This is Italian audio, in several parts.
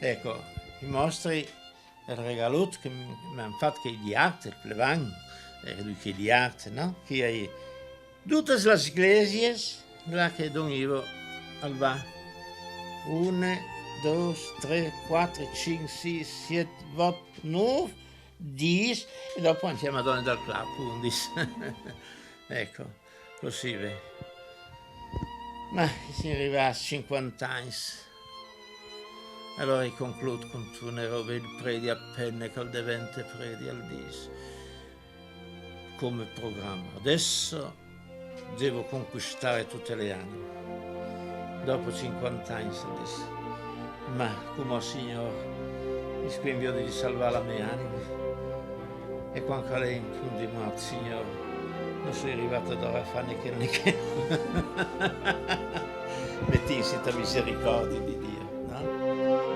Ecco, i mostri, il regalo che mi hanno fatto che di arte, il plevan, era lui che di arte, no? Che hai tutte le chiese, là che Don Ivo al va. 1, 2, 3, 4, 5, 6, 7, 8, 9, 10 e dopo anche a Madonna del Club, 11. Ecco, così vedi. Ma si arriva a 50 anni. Allora concludo con una roba il predi a penne che diventa predi al dis come programma. Adesso devo conquistare tutte le anime. Dopo 50 anni adesso. Ma come il Signore mi scrivió di salvare la mia anima. E quando lei in punto di morte, Signore, non sono arrivato a fare né che. Metti in sita misericordia di Dio, no?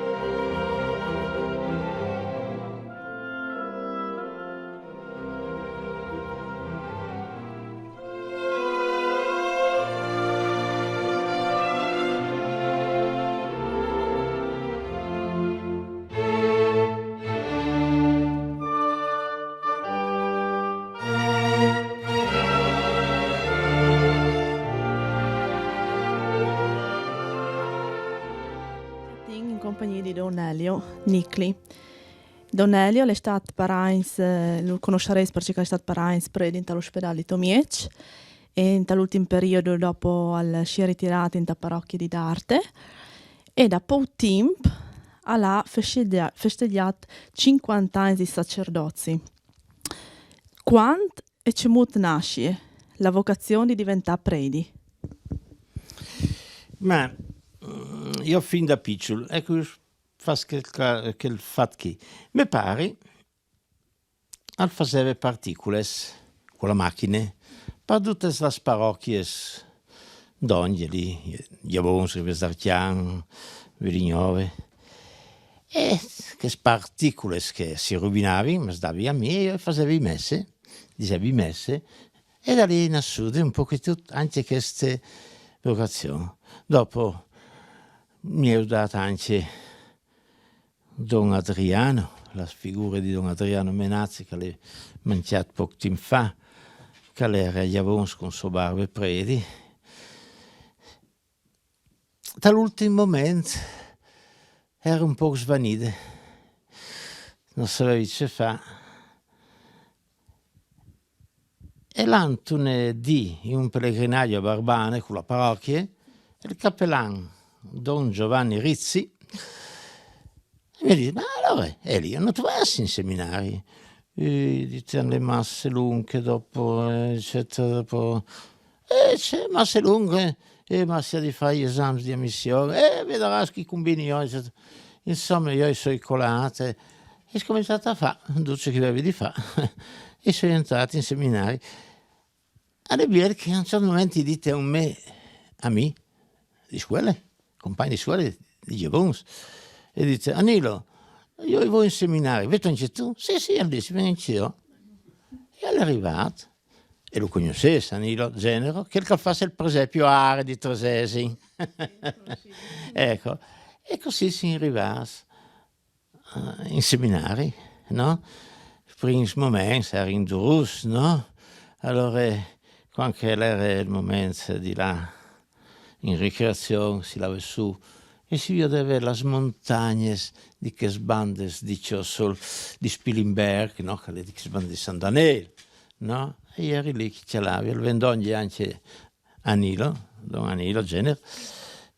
In compagnia di Don Elio Nicli. Don Elio è stato parains, lo conoscerete perché è stato parains predinta all'ospedale di Tomiec e in l'ultimo periodo dopo si è ritirato in parrocchia di Darte e da poco tempo ha festeggiato 50 anni di sacerdozi. Quando e c'è nasce la vocazione di diventare predi? Ma io fin da piccolo, ecco, che il fatto che mi pare al faceva particole con la macchina per tutte le parrocchie d'Ongeli, Giavons, Vesarchian, Vilignove. E che particole che si rovinavano, mi davi a me e io facevo i messe, dicevo i messe, e da lì nasce un po' anche queste vocazioni. Dopo mi ha dato anche Don Adriano, la figura di Don Adriano Menazzi che l'ha mangiato poco tempo fa, che era a Giavons con suo barbe predi. Dall'ultimo momento era un po' svanita, non sapeva che fa. E l'Antone di in un pellegrinaggio a Barbane con la parrocchia, il cappellano Don Giovanni Rizzi mi dice: ma allora Elio, non tu vai in seminari? Dite le masse lunghe dopo, eccetera, dopo. C'è masse lunghe, masse di fare gli esami di ammissione, vedrà che combini io, eccetera. Insomma, io sono colato e ho cominciato a fare, tutto che avevi di fare, e sono entrato in seminari. Alle biere che a un certo momento dite a me, di scuola, compagni di scuola di Giavons, e dite: Anilo, io vado in seminario, vedi anche tu? Sì, Alice, vieni anch'io. E è arrivato, e lo conoscesse, Anilo Genero, che facesse il presepio a Are di Tresesi. Ecco, e così si arrivava in seminari, no? Primi momenti era in Durus, no? Allora, quando era il momento di là, in ricreazione, si lava su e si vedeva le montagne di che bande di Ciosol, di Spilimberg, no? Che le di che bande di San Daniel, no? E eri lì che ce l'avevi, il vendogni anche Anilo, Don Anilo Genere,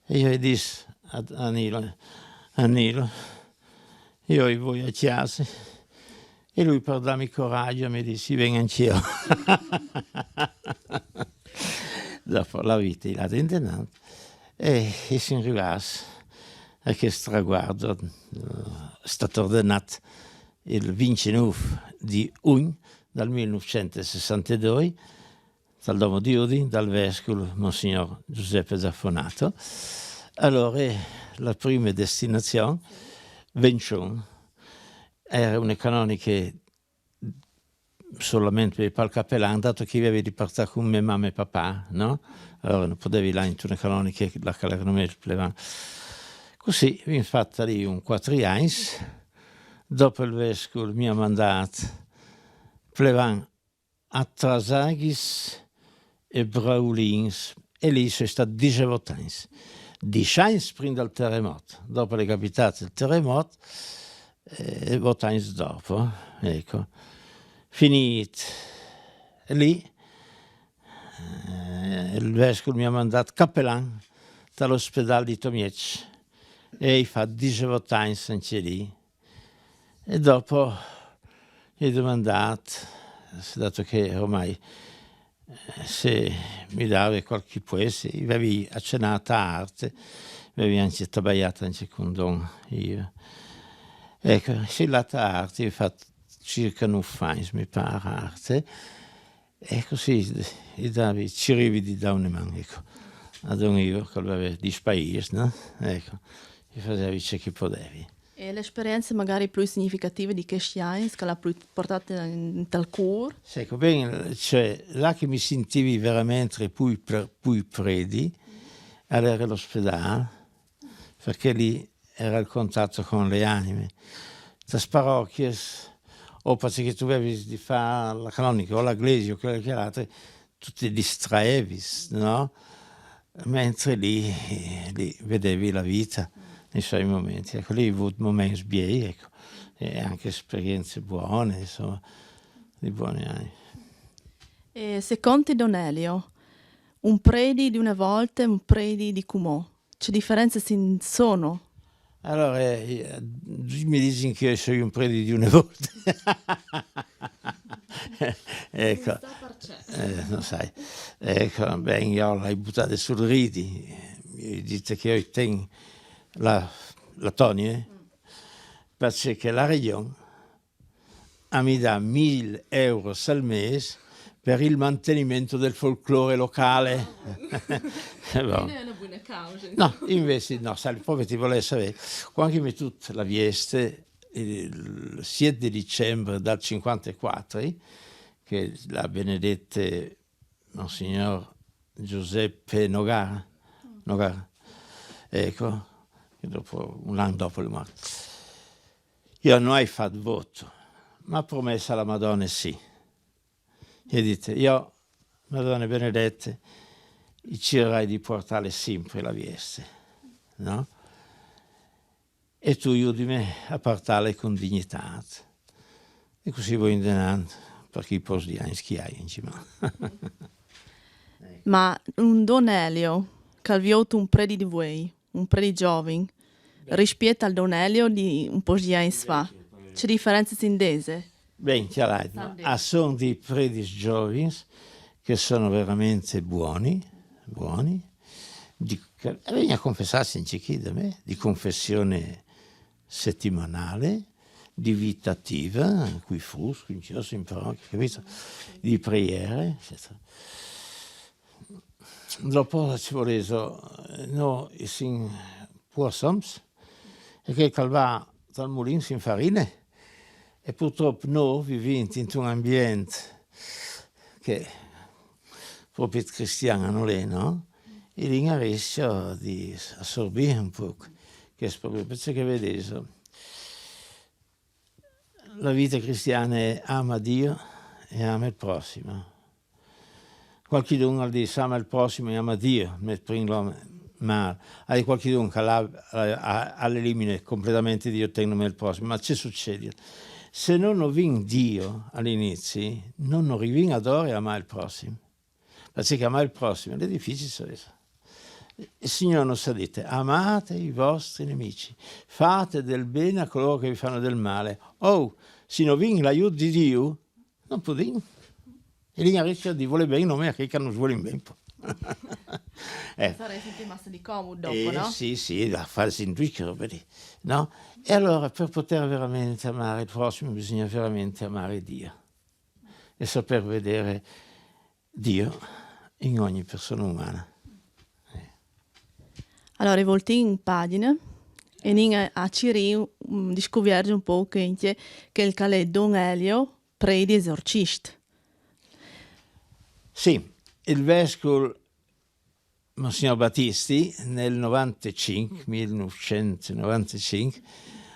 e io gli dissi a Anilo, io voglio a chiesa. E lui per darmi coraggio mi disse: venga anch'io. Dopo la vita l'ha intendato e si arrivava a questo traguardo. È stato ordinato il 29 di giugno del 1962 dal Domo di Udine, dal vescovo Monsignor Giuseppe Zaffonato. Allora la prima destinazione, Vencion, era una canonica solamente per il cappellano, dato che avevi di partire con mia mamma e papà, no? Allora non potevi là in una canonica, la canonica plevana. Così abbiamo fatto lì un 4 anni, dopo il vescovo mi ha mandato plevan a Trasagis e Braulins, e lì sono stato 18 anni. 10 anni prima del terremoto, dopo le capitate del terremoto, e 8 anni dopo, ecco. Finito lì, il vescovo mi ha mandato cappellano dall'ospedale di Tomiec e fa 18 anni anche lì. E dopo gli ho domandato, dato che ormai se mi dava qualche poesia, avevi accennato a arte, avevi anche tabagliato anche con Don io. Ecco, se l'altra arte, ho fatto circa 9 anni, mi pare, arte, e così ci rividi da una mano, ecco, a Don io, che aveva 10 paesi, no? Ecco, e facevi ciò che potevi. E le esperienze magari più significative di questi anni che l'ha più portato in tal cuore? Ecco, bene, cioè, là che mi sentivi veramente più predi, era l'ospedale, perché lì era il contatto con le anime. Da parrocchie, o perché tu avevi di fare la canonica o la iglesia o quello che era, tu ti distraevi, no? Mentre lì vedevi la vita nei suoi momenti. Ecco, lì ho avuto momenti bei, ecco, e anche esperienze buone, insomma, di buoni anni. E secondo Don Elio, un predi di una volta e un predi di Cumò, che differenze sono? Allora, mi dicono che io sono un prete di una volta. Ecco, non sai. Ecco, beh, io l'ho buttata sul ridi. Mi dite che io tengo la Tonia, perché la regione mi dà 1.000 euro al mese per il mantenimento del folklore locale. Non è una buona causa. No, invece no, sai, proprio ti volevo sapere, quando mi tutta la vieste, il 7 dicembre del 54, che la benedette Monsignor Giuseppe Nogara, ecco, che dopo, un anno dopo il morto, io non ho fatto voto, ma promessa alla Madonna sì. E dite, io, Madonna benedette, cercherai di portare sempre la vieste, no? E tu aiutami a portarla con dignità. E così vuoi indenando, perché i posti di anni che hai in cima. Ma un Don Elio, che ha visto un predi di voi, un predi giovane, rispetto al Don Elio di un po' di anni fa, c'è differenze indese? Ben, chiaro, sono dei predi giovani che sono veramente buoni, vieni a confessarsi in cecchi da me, di confessione settimanale, di vita attiva, qui fusco, in chiesa, in parrocchia, capito? Di preghiere, eccetera. Dopo ci voleva, no, in Puassams, e che calva dal mulino in farine, e purtroppo noi viviamo in un ambiente che proprio cristiano non è, no? E lì riesce di assorbire un po', che è proprio perché vedete, la vita cristiana è ama Dio e ama il prossimo. Qualcuno dice ama il prossimo e ama Dio, ma hai qualcuno che all'elimina completamente Dio e non il prossimo. Ma che succede? Se non viene Dio all'inizio, non arrivi ad ora e amare il prossimo. Perché amare il prossimo è difficile. Il Signore non sa dite, amate i vostri nemici, fate del bene a coloro che vi fanno del male. Oh, se non viene l'aiuto di Dio, non potete. E lì riesce di voler bene, non è che non vuole bene. Sarei sempre rimasta di comodo dopo, no? Sì, da farsi intuire, no? E allora per poter veramente amare il prossimo bisogna veramente amare Dio e saper vedere Dio in ogni persona umana. Allora, volti in pagina e a Ciri scoprire un po' che il calè Don Elio predi esorcista. Sì, il vescovo Monsignor Battisti nel 1995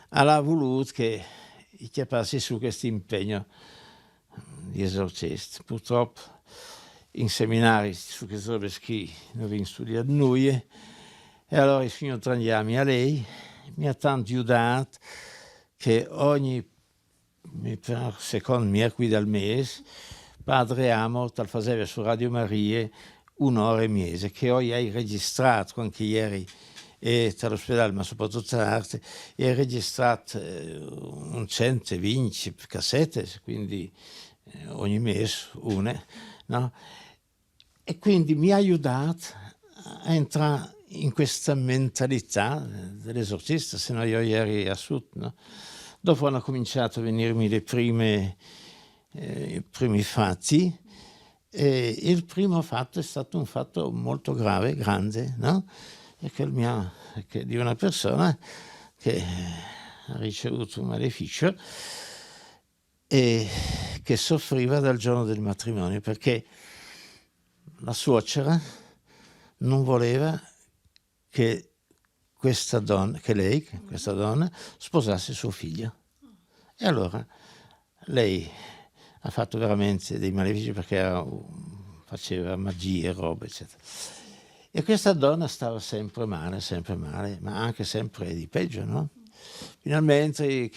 ha voluto che io passi su questo impegno di esorcista. Purtroppo in seminari su che robe non abbiamo studiato noi, e allora il signor Trangiami a lei mi ha tanto aiutato che ogni secondo mercoledì al mese Padre Amor tal faceva su Radio Maria un'ora e mese, che oggi hai registrato anche ieri dall'ospedale, ma soprattutto all'arte, e hai registrato un 120 cassette, quindi ogni mese una, no? E quindi mi ha aiutato a entrare in questa mentalità dell'esorcista, se no io ieri a sud, no? Dopo hanno cominciato a venirmi i primi fatti, e il primo fatto è stato un fatto molto grave, grande, no? Che di una persona che ha ricevuto un maleficio e che soffriva dal giorno del matrimonio, perché la suocera non voleva che questa donna sposasse suo figlio. E allora lei ha fatto veramente dei malefici, perché faceva magie, robe, eccetera. E questa donna stava sempre male, ma anche sempre di peggio, no? Finalmente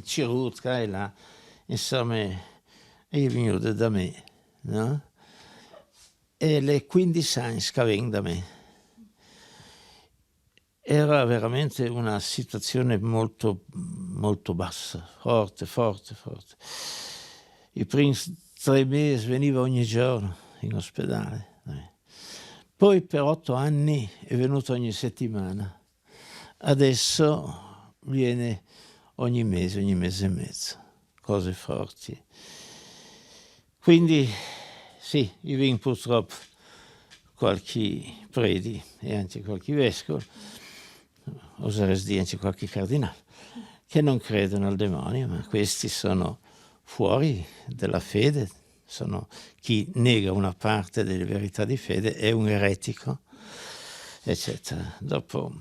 Cirutka e là, insomma, è venuta da me, no? E le 15 anni che da me. Era veramente una situazione molto, molto bassa, forte. I primi 3 mesi veniva ogni giorno in ospedale. Poi per 8 anni è venuto ogni settimana. Adesso viene ogni mese e mezzo. Cose forti. Quindi sì, io vengo purtroppo qualche preti e anche qualche vescovo, oserei dire anche qualche cardinale, che non credono al demonio, ma questi sono fuori della fede, sono chi nega una parte delle verità di fede, è un eretico, eccetera. Dopo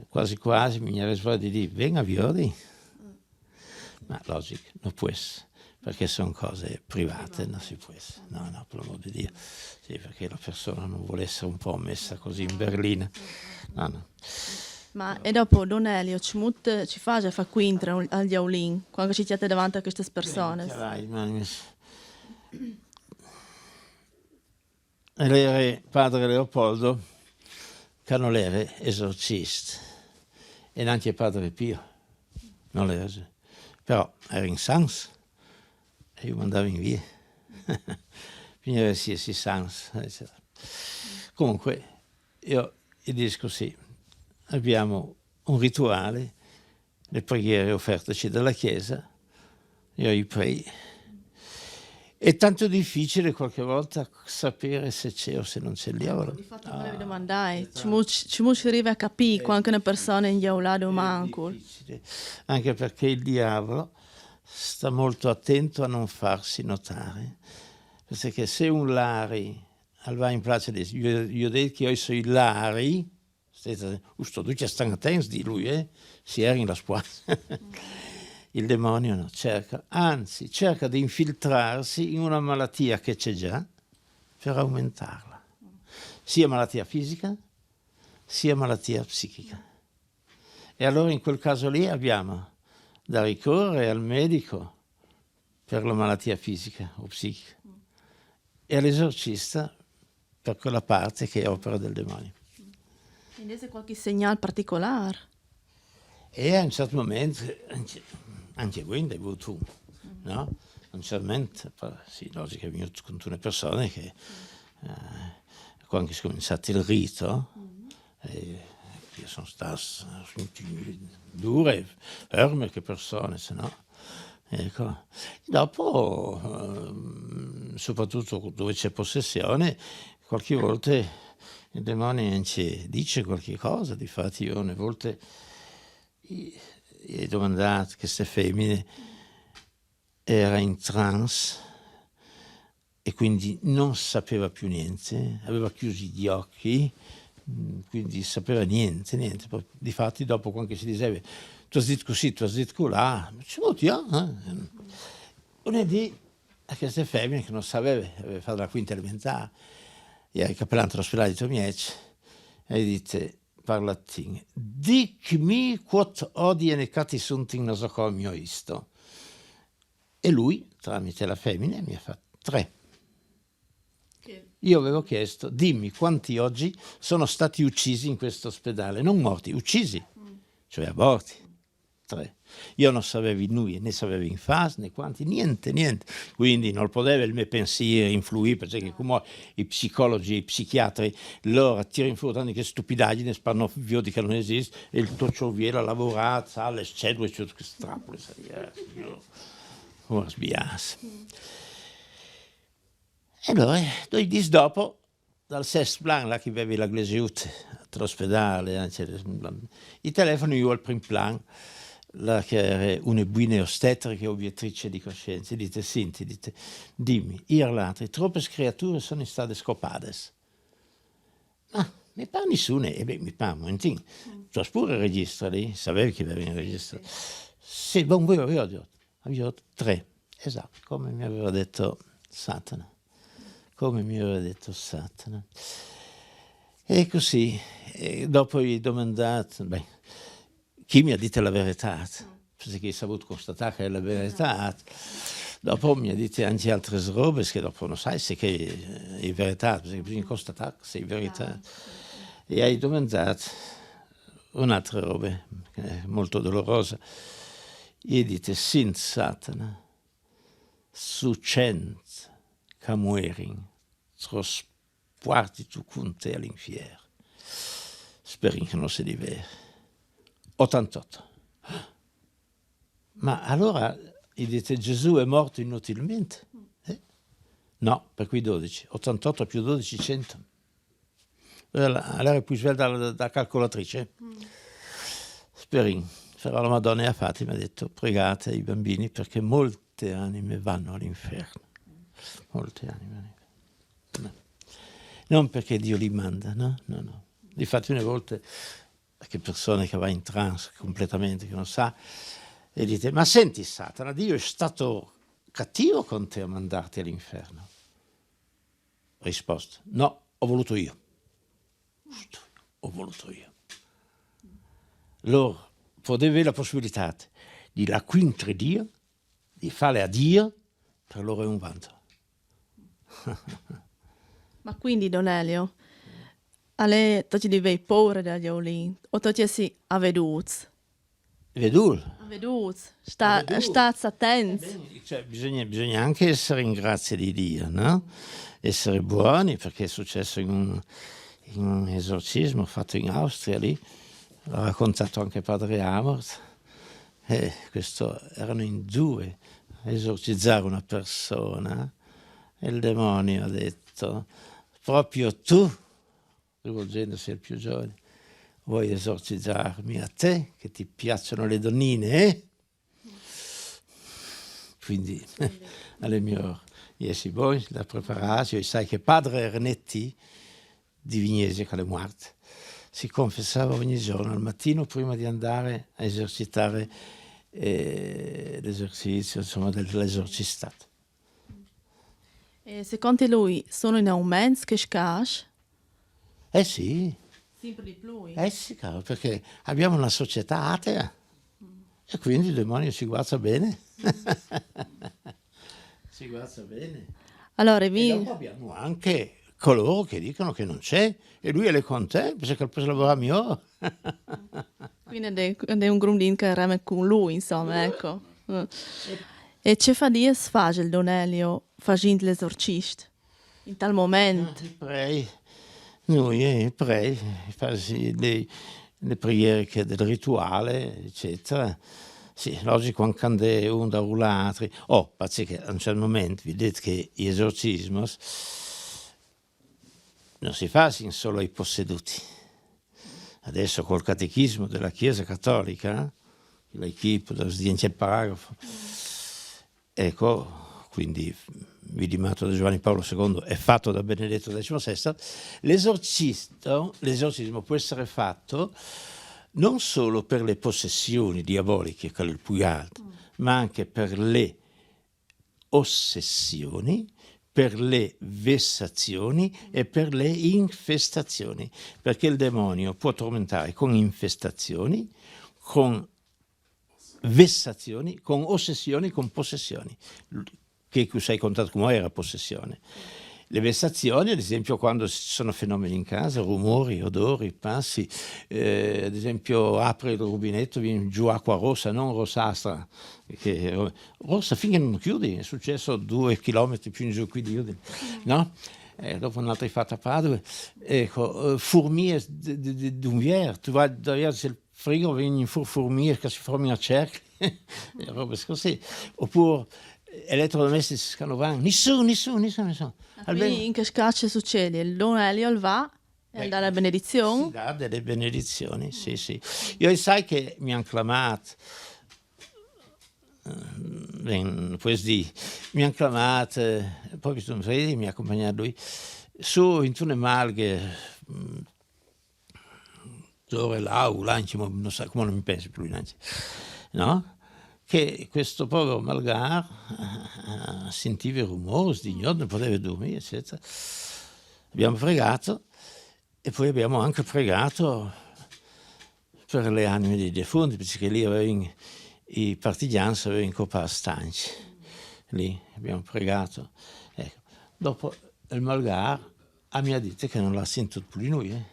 quasi mi viene risposto di dire, venga Viodi, ma logico, non può essere, perché sono cose private, non si può essere, no, per l'amor di Dio, sì, perché la persona non vuole essere un po' messa così in berlina, no. Ma e dopo Don Elio ci fa già fa qui agli Aulin, quando ci siete davanti a queste persone? Era padre Leopoldo, che non era esorcista, e neanche padre Pio, non era, però era in Sans, e io mandavo in via, finiva si Sans, eccetera. Comunque, io dico così, abbiamo un rituale, le preghiere offerteci dalla Chiesa, io i prei. È tanto difficile qualche volta sapere se c'è o se non c'è il diavolo. Di fatto volevo domandare, ci arriva a capire quando una persona in giaulato manco. Anche perché il diavolo sta molto attento a non farsi notare. Perché se un lari va in place io detto che io sono i lari, giusto, tu ci stai attento di lui, si era in la squadra. Il demonio no, cerca di infiltrarsi in una malattia che c'è già per aumentarla, sia malattia fisica sia malattia psichica. E allora in quel caso lì abbiamo da ricorrere al medico per la malattia fisica o psichica e all'esorcista per quella parte che è opera del demonio. Invece qualche segnale particolare? E a un certo momento anche voi ne hai avuto, no? A un certo momento, sì, logico, è venuto con tutte le persone che quando è cominciato il rito, io sono stato dure, ferme che persone, se no. Ecco. Dopo, soprattutto dove c'è possessione, qualche volta il demonio anche dice qualche cosa, difatti io una volta gli ho domandato queste femmine era in trance e quindi non sapeva più niente, aveva chiusi gli occhi, quindi sapeva niente. Difatti dopo quando si diceva tu has dit così, tu has dit colà, ci vuole, lunedì a queste femmine che non sapeva, aveva fatto la quinta elementare, e il cappellano dell'ospedale di Tomiec, e dite, parla latin, dic mi quot odi e necati sunt in nosocomio isto. E lui, tramite la femmina, mi ha fatto 3. Io avevo chiesto, dimmi quanti oggi sono stati uccisi in questo ospedale, non morti, uccisi, cioè aborti. 3. Io non sapevo nulla, né sapevo in fase, né quanti, niente. Quindi non poteva il mio pensiero influire, perché come i psicologi e i psichiatri loro tirano fuori tante stupidaggini, sparano via di che non esiste, e il tuo cervello ha lavorato, sa, le cellule, che strappole, come sbias. E allora, 2 giorni dopo, dal sesto plan, là che avevi la glesiute, all'ospedale, i telefoni io al primo plan, là che era una buona ostetrica obiettrice di coscienza, e dite, senti, dimmi, io l'altro, troppe creature sono state scopate. Ma mi pare nessuno, e beh, mi pare un momentino, tu hai pure il registro lì, sapevi che avevi il registro? Sì, buon, voi avevo 3, esatto, come mi aveva detto Satana. E così, e dopo gli ho domandato, chi mi ha detto la verità? Perché ho saputo constatare che è la verità. Dopo mi ha detto anche altre robe, che dopo non sai se è verità, perché bisogna constatare se è verità. E hai domandato un'altra roba, che è molto dolorosa. Gli ho detto, sin Satana, succent che muorin, trasporti tu con te all'inferno. Spero che non sia di vero. 88. Ma allora gli dite Gesù è morto inutilmente? No, per cui 12. 88 più 12, 100. Allora è più sveglia da calcolatrice. Sperin, però la Madonna a Fatima ha detto pregate ai bambini perché molte anime vanno all'inferno. Molte anime. No. Non perché Dio li manda, no. Difatti una volta che persone che va in trance completamente, che non sa, e dite, ma senti Satana, Dio è stato cattivo con te a mandarti all'inferno? Risposta, no, ho voluto io. Loro potevano avere la possibilità di l'acquintare Dio, di fare a Dio, per loro è un vanto. Ma quindi, Don Elio, tu ti avevi paura degli Olin? O tu si avveduto? Veduto. Stai attento. Cioè, bisogna anche essere in grazia di Dio, no? Essere buoni, perché è successo in un esorcismo fatto in Austria lì, l'ha raccontato anche padre Amort, e questo erano in 2 a esorcizzare una persona, e il demonio ha detto, proprio tu, rivolgendosi al più giovane, vuoi esorcizzarmi a te, che ti piacciono le donnine, eh? Quindi, alle mie iesi voi, la preparatio, e sai che padre Ernetti, di Vignesi, che è morto, si confessava ogni giorno al mattino prima di andare a esercitare l'esercizio, insomma, dell'esorcistato. E secondo lui sono in aumento che scasci? Sì. Sempre di più. Sì, caro, perché abbiamo una società atea e quindi il demonio ci guarda bene. Ci guarda bene. Allora, E dopo abbiamo anche coloro che dicono che non c'è e lui è le contento perché ha preso lavoro mio. quindi è un grundin che reme con lui, insomma, ecco. E che fa di facile, Don Elio, facendo l'esorcista? In tal momento? Prei. Noi prei, fai le preghiere del rituale, eccetera. Sì, logico anche un da un altro. Perché a un certo momento vi dite che l'esorcismo non si fa solo ai posseduti. Adesso col catechismo della Chiesa Cattolica, l'equipe, il paragrafo, ecco, quindi vidimato da Giovanni Paolo II e fatto da Benedetto XVI, l'esorcismo può essere fatto non solo per le possessioni diaboliche, quello è il più alto, ma anche per le ossessioni, per le vessazioni e per le infestazioni, perché il demonio può tormentare con infestazioni, con vessazioni, con ossessioni, con possessioni, che tu sai contato come era possessione. Le vessazioni, ad esempio, quando ci sono fenomeni in casa, rumori, odori, passi, ad esempio apre il rubinetto, viene giù acqua rossa, non rossastra, perché rossa finché non chiudi, è successo 2 chilometri più in giù qui di Udine, no? Dopo un'altra fatta a Padova, ecco, fourmie d'unvier, tu vai verso il frigo, vieni fuori fourmie che si formano a cerchi, robe così, oppure elettrodomestici scanovani, nessuno. Quindi in che scacce succede? Il Don Elio va e dà la benedizione? Si dà delle benedizioni, sì. Io sai che mi hanno chiamato, mi hanno chiamato, poi mi sono freddo, mi ha accompagnato lui, su in Tune Malghe, dove l'anci, non so come non mi pensi più l'anci, no? Che questo povero Malgar sentiva i rumori di notte, non poteva dormire, eccetera. Abbiamo pregato e poi abbiamo anche pregato per le anime dei defunti, perché lì avevano i partigiani avevano in coppa stanci. Lì abbiamo pregato. Ecco. Dopo il Malgar mi ha detto che non l'ha sentito più di noi.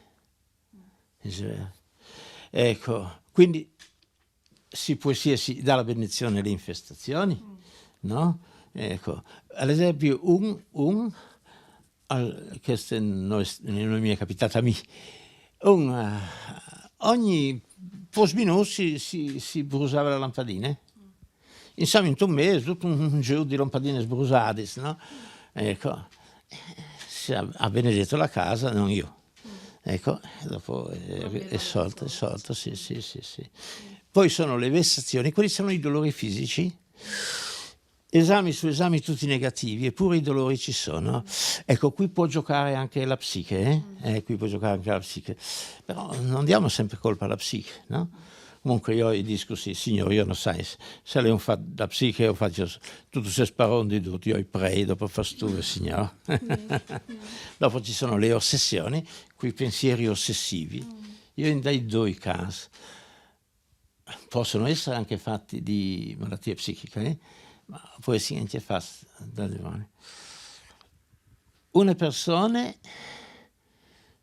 Ecco, quindi si dà la benedizione alle infestazioni, no? Ecco, ad esempio questa non mi è capitata a me, ogni minuto si brusava la lampadina. Insomma, in un mese, tutto un giro di lampadine sbrusate, no? Ecco, ha benedetto la casa, non io. Ecco, dopo è solto, sì. Poi sono le vessazioni, quelli sono i dolori fisici, esami su esami tutti negativi, eppure i dolori ci sono. Ecco, qui può giocare anche la psiche, qui può giocare anche la psiche, però non diamo sempre colpa alla psiche, no? Comunque io dico così, signore, io non sai, se lei non fa la psiche, io faccio tutto se sparò di tutto, io prego, dopo fa stuve, signore. Dopo ci sono le ossessioni, quei pensieri ossessivi. Io dai 2 casi. Possono essere anche fatti di malattie psichiche, ma può essere anche fatti da demoni. Una persona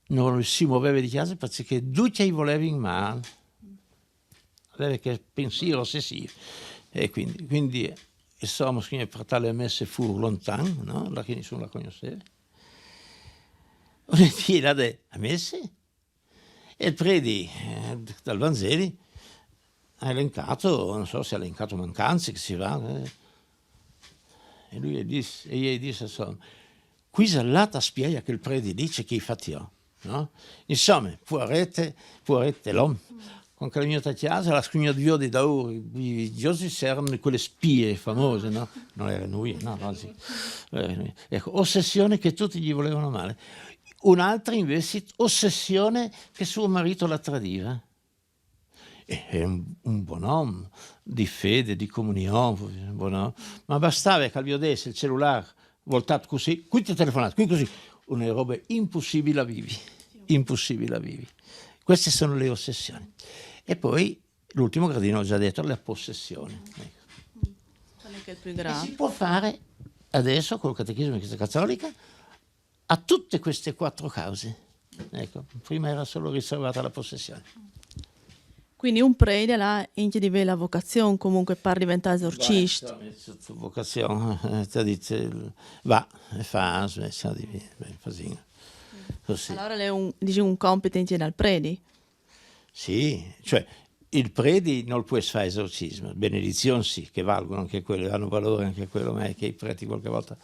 non si muoveva di casa perché tutti gli volevano male, aveva che pensieri ossessivi. E quindi insomma, che fratello e messe fu lontano, no? La che nessuno la conosceva. Una fila di messe e il preti dal Vangelo ha elencato, non so se ha elencato mancanze che si va, e lui gli disse insomma, qui l'altra spiega che il prete dice che i fatti ho, no? Insomma, puarete l'uomo, con che la mia chiesa, la scrigna di Dio da ora, i Giossi erano quelle spie famose, no? Non era lui, no, sì. Ecco, ossessione che tutti gli volevano male. Un'altra invece, ossessione che suo marito la tradiva. È un buon uomo di fede, di comunione, ma bastava che gli desse il cellulare voltato così, qui ti ho telefonato, qui così, una roba impossibile a vivi. Queste sono le ossessioni. E poi l'ultimo gradino, ho già detto, la possessione. Che è il più grave. Si può fare adesso col catechismo di Chiesa Cattolica a tutte queste 4 cause. Ecco, prima era solo riservata alla possessione. Quindi un prete là deve la vocazione comunque per diventare esorcista. Vocazione, ti dice va e fa, così. Allora lei è un compito dal prete? Sì, cioè il prete non può fare esorcismo, benedizioni sì, che valgono anche quelle, hanno valore anche quello, ma è che i preti qualche volta,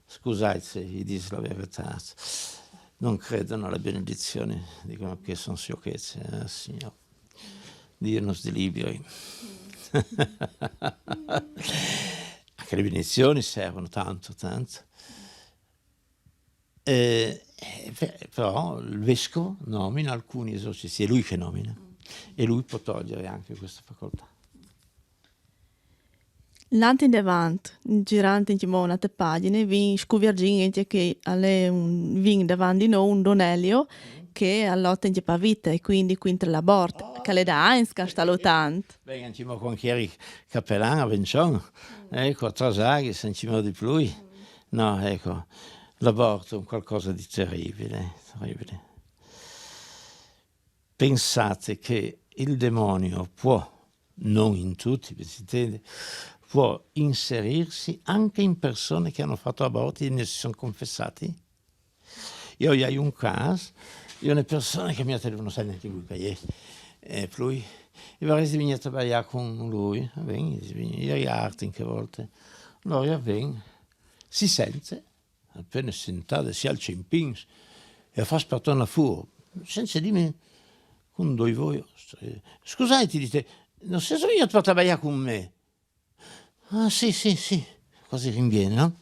scusate se gli dice la verità, non credono alle benedizioni, dicono che sono sciocchezze, Signore. Dio nos liberi. anche le benedizioni servono tanto, tanto. Però il vescovo nomina alcuni esorcisti, è lui che nomina, e lui può togliere anche questa facoltà. L'anno in davanti, girando in una pagina, vi scovirgin che vin davanti di noi un Donelio che allotta in vita e quindi contro l'aborto, che le da Heinz che sta lottando. Beh, andiamo con Chieri Capellan a Bencion, ecco, a Trasaghi, sentiamo di più. No, ecco, l'aborto è un qualcosa di terribile, terribile. Pensate che il demonio può, non in tutti, si intende, può inserirsi anche in persone che hanno fatto aborti e ne si sono confessati. Io ho un caso, io una persona che mi ha telefonato, sai neanche lui che è, e lui, e vorrei venire a lavorare con lui, io arte in che volte, allora vengo, si sente, appena sentata, si alza in pins, e fa spartare una fuori, senza dirmi, con due voi, scusate, ti dite, non sei venuto a lavorare con me? Ah, sì, così rinviene, no?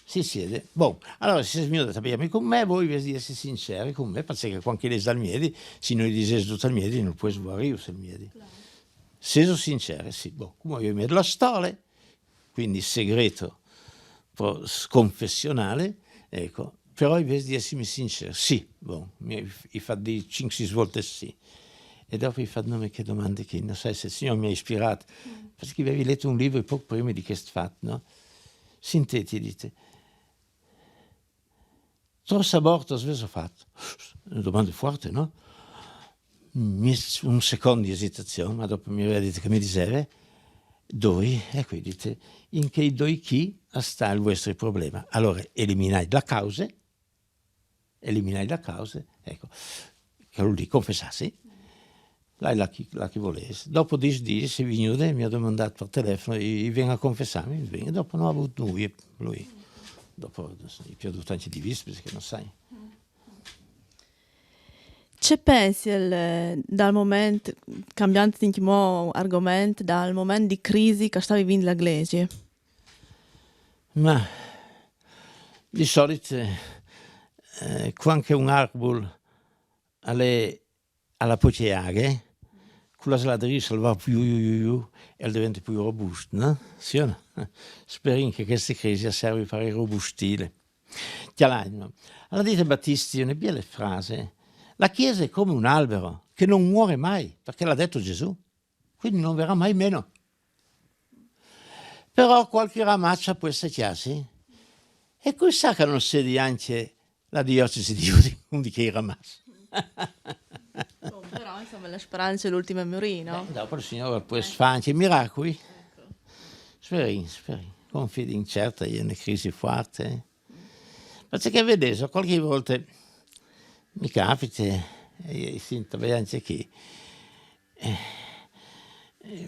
Si siede. Boh, allora se sei venuto a lavorare con me, voi vi essere sinceri con me, perché quando le dal miedi, se noi dicessi tutto il miedi, non puoi sguarire il miedi. Se sono sinceri, sì, boh, come io mi la storia, quindi segreto confessionale, ecco, però invece di essermi sincero, sì, boh, mi fa di 5-6 volte sì. E dopo mi fa nome che domande che non sai se il Signore mi ha ispirato, perché avevi letto un libro poco prima di questo fatto, no? Sinteti, dite, troppo aborto sveso fatto. Una domanda forte, no? Un secondo di esitazione, ma dopo mi aveva detto che mi diceva, dove, e qui dite, in che doi chi sta il vostro problema. Allora, eliminai la causa, ecco, che vuol dire confessarsi, la chi volesse. Dopo 10 giorni si venuto e mi ha domandato per telefono, e viene a confessarmi, e dopo non ha avuto lui. Dopo mi è piaciuto anche di vista, perché non sai. C'è pensi dal momento, cambiando di argomento, dal momento di crisi che sta vivendo l'Iglesia? Ma di solito, quando un arbol alla potiare, con la sladeria va più e diventa più robusto, no? Sì o no? Speriamo che questa crisi serve per robustire. Alla dite Battisti una bella frase, la Chiesa è come un albero che non muore mai, perché l'ha detto Gesù, quindi non verrà mai meno. Però qualche ramaccia può secchiarsi, e qui sa che non sedi anche la diocesi di Udine, di che ramaccia. Però insomma la speranza è l'ultima a morire, no? Dopo il Signore può fare anche miracoli. Speri, confidi in certa, è una crisi forte. Perché vedete, qualche volta mi capita, e sento anche che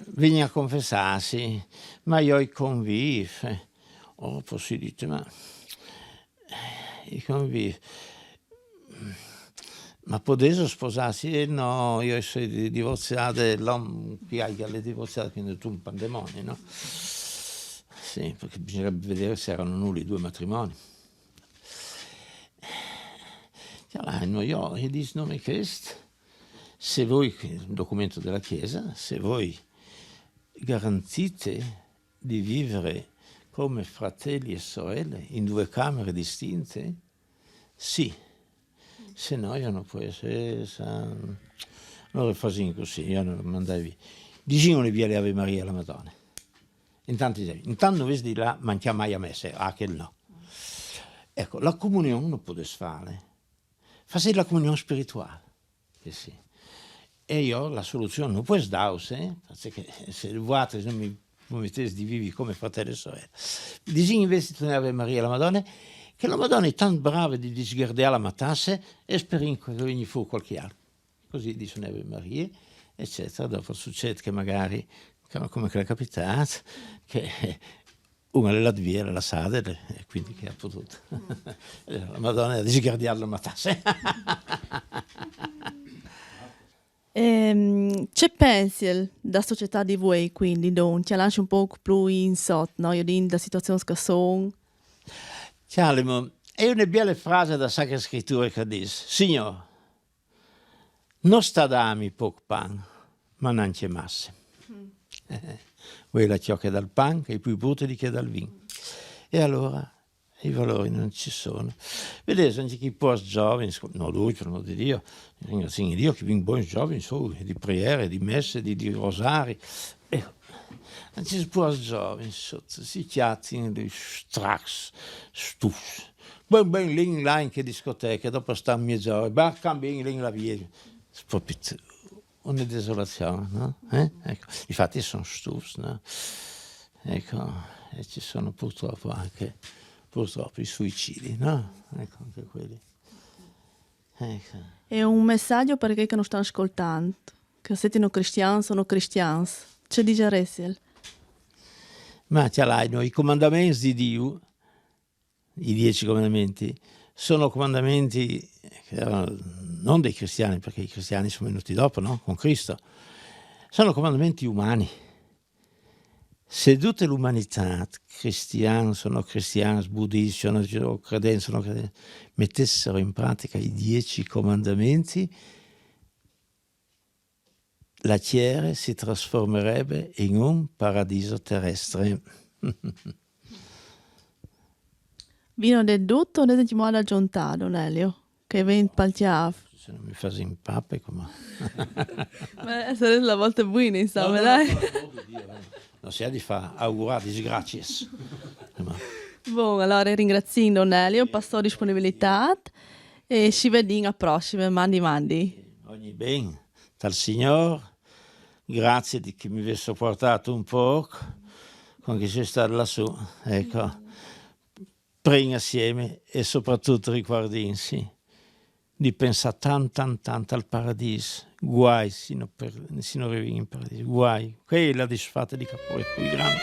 vieni a confessarsi, ma io convivo, o si dice, ma io convivo. Ma potete sposarsi? No, io sono divorziato, l'uomo che è divorziato, quindi tu un pandemonio, no? Sì, perché bisognerebbe vedere se erano nulli i 2 matrimoni. Io dico nome questo, se voi, il documento della Chiesa, se voi garantite di vivere come fratelli e sorelle in 2 camere distinte, sì. Se no io non può essere, allora fai così, io non mandai via. Dicevano via le Ave Maria alla Madonna. Intanto invece di là manchiamo mai a messa, che no. Ecco, la comunione non potete fare. Fate la comunione spirituale. Sì. E io la soluzione non può darsi, perché se voi non mi mettete di vivi come fratelli e sorelle. Dicevano invece di Ave Maria alla Madonna, che la Madonna è tanto brava di disgardare la matasse e speriamo che venga fuori qualche altro. Così dice Ave Maria, eccetera. Dopo succede che magari, come che è capitato, che una le via, la sade, e quindi che ha potuto. La Madonna ha disgardare la matasse. C'è pensi da società di voi, quindi, don, ti lascia un po' più in sotto, no? Io dico, da situazioni che sono. Cialimo, è una bella frase da Sacra Scrittura che dice, Signore, non sta dami poco pan, ma non c'è massa. Quella ciò che dal pan, che i più brutali che dal vino. E allora i valori non ci sono. Vedete, anche chi può giovani, no, lui, non di Dio, ringraziamo Dio che vengono buoni giovani, di preghiere, di messe, di rosari. Ecco, non ci può giovani, si chiatti di strax, stufs. Ben lì là in che discoteca, dopo stanno mezz'ora, cambia lì la via. È proprio una desolazione, no? Ecco, infatti sono stufs, no? Ecco, e ci sono purtroppo anche i suicidi, no? Ecco, anche quelli. Ecco. È un messaggio per chi che non stanno ascoltando, che siete cristiani, sono cristiani. C'è dice Resiel? Ma ce l'hai, no? I comandamenti di Dio, i 10 comandamenti, sono comandamenti che erano non dei cristiani, perché i cristiani sono venuti dopo, no? Con Cristo. Sono comandamenti umani. Se tutta l'umanità, cristiani, sono cristiani, buddisti, sono credenti, mettessero in pratica i 10 comandamenti, la Terra si trasformerebbe in un paradiso terrestre. Vino del tutto o ne ti muoio aggiuntato, Elio? Che venti palciav. Se non mi fai in pappe, come... Ma sarebbe la volta buona, insomma, dai. Non si ha di fare augurati disgrazie. Buon, allora ringrazio Don Elio per la sua disponibilità e ci vediamo a prossime, mandi. Ogni bene dal Signore, grazie di che mi avesse sopportato un po' con chi c'è stato lassù, ecco, preghi assieme e soprattutto ricordiamoci di pensare tanto al paradiso, guai se non arrivi in paradiso, guai, quella disfatta di capo è più grande.